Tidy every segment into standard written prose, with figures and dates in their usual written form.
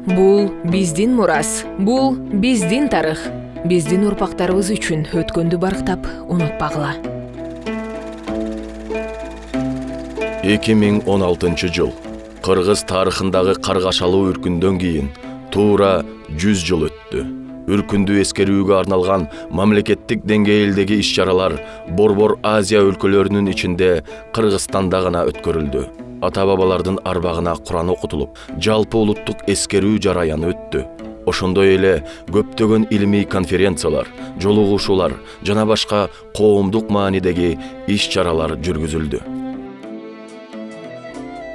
Бул биздин мурас, бул биздин тарых. Биздин урпактарыбыз үчүн өткөндү барктап унутпагыла. 2016 жыл. Кыргыз тарыхындагы каргашалуу үркүндөн кийин туура 100 жыл өттү. Үркүндү эскерүүгө арналган мамлекеттик деңгээлдеги иш-чаралар Борбор Азия өлкөлөрүнүн ичинде Кыргызстанда гана өткөрүлдү. Ата-бабалардын арбагына Куран окутулуп, жалпы улуттук эскерүү жараяны өттү. Ошондой эле көптөгөн илимий конференциялар, жолугушуулар жана башка коомдук маанидеги иш-чаралар жүргүзүлдү.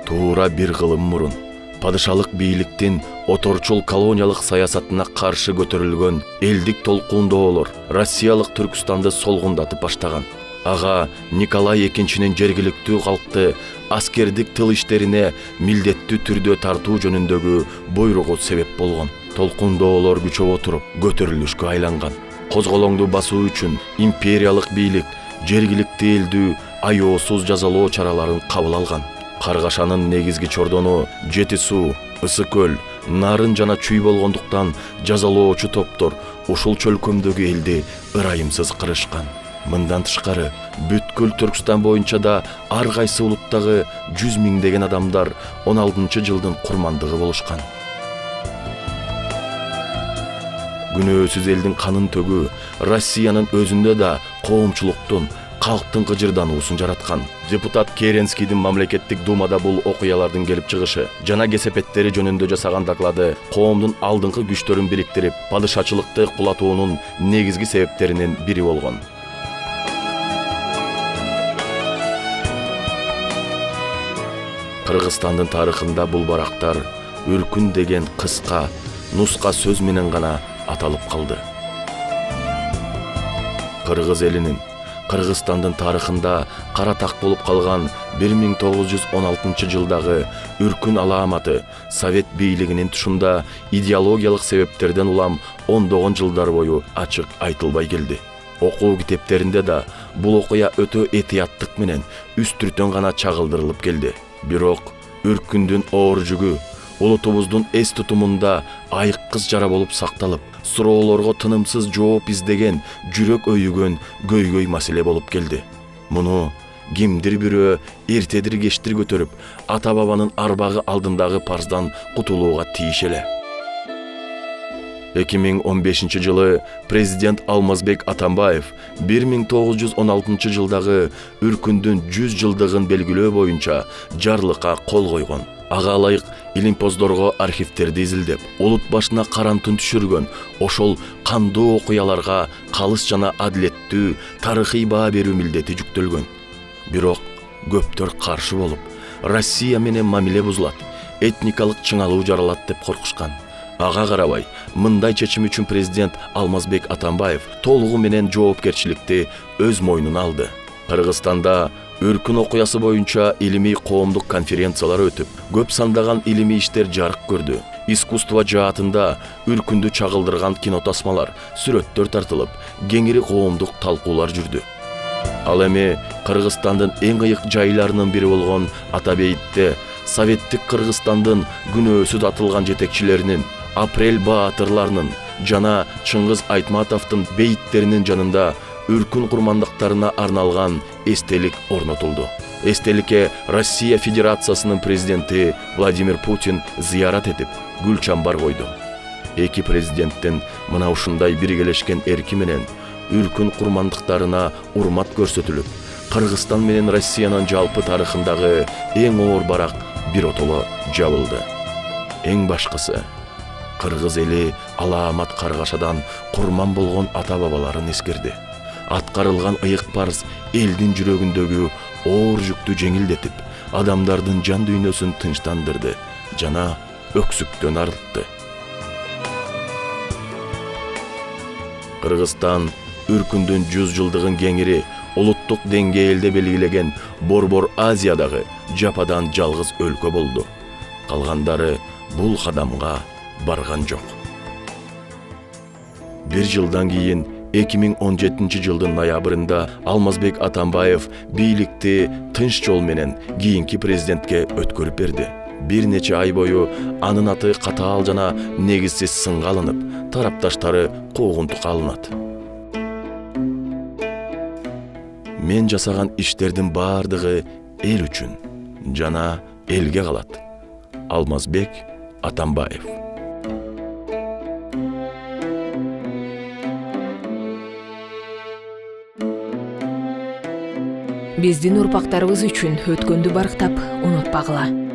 Туура бир кылым мурун падышалык бийликтин оторчул колониялык саясатына каршы көтөрүлгөн элдик толкундоолор Россиялык Түркстанды солгундатып баштаган. Ага Николай II жергиликтүү калкты аскердик тыл иштерине милдеттүү түрдө тартуу жөнүндөгү буйругу себеп болгон. Толкундоолор күчөп отуруп көтөрүлүшкө айланган. Козголоңду басуу үчүн империялык бийлик жергиликтүү элдүү аеосуз жазалоо чараларын кабыл алган. Каргашанын негизги чордону Жети суу, Ысык көл, Нарын жана Чүй болгондуктан жазалоочу топтор ушул чөлкөмдөгү элди ырайымсыз кырышкан. Мындан тышкары, бүткүл Түркстан боюнча да ар кайсы улуттагы 100 миңдеген адамдар 16 жылдын курмандыгы болушкан. Күнөөсүз элдин канын төгүү Россиянын өзүндө да коомчулуктун, калктын кыжырдануусун жараткан. Депутат Керенскийдин мамлекеттик думада бул окуялардын келип чыгышы жана кесепеттери жөнүндө жасаган доклады коомдун алдыңкы күчтөрүн бириктирип, падышачылыкты кулатуунун негизги себептеринин бири болгон. Кыргызстандын тарыхында бул барактар үркүн деген кыска, нуска сөз менен гана аталып калды. Кыргыз элинин Кыргызстандын тарыхында кара так болуп калган 1916 жылдагы үркүн алааматы Совет бийлигинин тушунда идеологиялык себептерден улам ондогон жылдар бою ачык айтылбай келди. Окуу китептеринде да бул окуя өтө этияттык менен үстүртөн гана чагылдырылып келди. Бирок үркүндүн оор жүгү улутубуздун эс тутумунда айыккыс жара болуп сакталып, суроолорго тынымсыз жооп издеген, жүрөк өйүгөн көйгөй маселе болуп келди. Муну кимдир бирөө эртедир кечтир көтөрүп, ата-бабанын арбагы алдындагы парздан кутулууга тийиш эле. 2015 жылы президент Алмазбек Атамбаев 1916 жылдагы үркүндүн 100 жылдыгын белгилөө боюнча жарлыкка кол койгон. Ага ылайык илимпоздорго архивтерди изилдеп, улут башына карантын түшүргөн, ошол кандуу окуяларга калыс жана адилеттүү тарыхый баа берүү милдети жүктөлгөн. Бирок көптөр каршы болуп, Россия менен мамиле бузулат, этникалык чыңалуу жаралат деп коркушкан. Ага карабай, мындай чечим үчүн президент Алмазбек Атамбаев толугу менен жоопкерчиликти өз мойнуна алды. Кыргызстанда үркүн окуясы боюнча илимий коомдук конференциялар өтүп, көп сандаган илимий иштер жарык көрдү. Искусство жаатында үркүндү чагылдырган кинотасмалар, сүрөттөр тартылып, кеңири коомдук талкуулар жүрдү. Ал эми Кыргызстандын эң ыйык жайларынын бири болгон Ата-Бейитте Советтик Кыргызстандын күнөөсүз атылган жетекчилеринин, Апрель баатырларынын жана Чыңгыз Айтматовдун бейиттеринин жанында үркүн курмандыктарына арналган эстелик орнотулду. Эстеликке Россия Федерациясынын президенти Владимир Путин зыярат этип, гүл чамбар койду. Эки президенттин мына ушундай биргелешкен эрки менен үркүн курмандыктарына урмат көрсөтүлүп, Кыргызстан менен Россиянын жалпы тарыхындагы эң оор барак биротоло жабылды. Эң башкысы, Кыргыз эли алаамат каргашадан курман болгон ата-бабаларын эскерди. Аткарылган ыйык парыз элдин жүрөгүндөгү оор жүктү жеңилдетип, адамдардын жан дүйнөсүн тынчтандырды жана өксүктөн арылтты. Кыргызстан үркүндүн 100 жылдыгын кеңири улуттук деңгээлде белгилеген Борбор Азиядагы жападан жалгыз өлкө болду. Калгандары бул кадамга барган жок. Бир жылдан кийин 2017 жылдын ноябрында Алмазбек Атамбаев бийликти тынч жол менен кийинки президентке өткөрүп берди. бир нече ай бою анын аты катаал жана негизсиз сынга алынып, тарапташтары куугунтукка алынат. Мен жасаган иштердин бардыгы эл үчүн жана элге калат. Алмазбек Атамбаев. Биздин урпактарыбыз үчүн өткөндү барктап унутпагыла.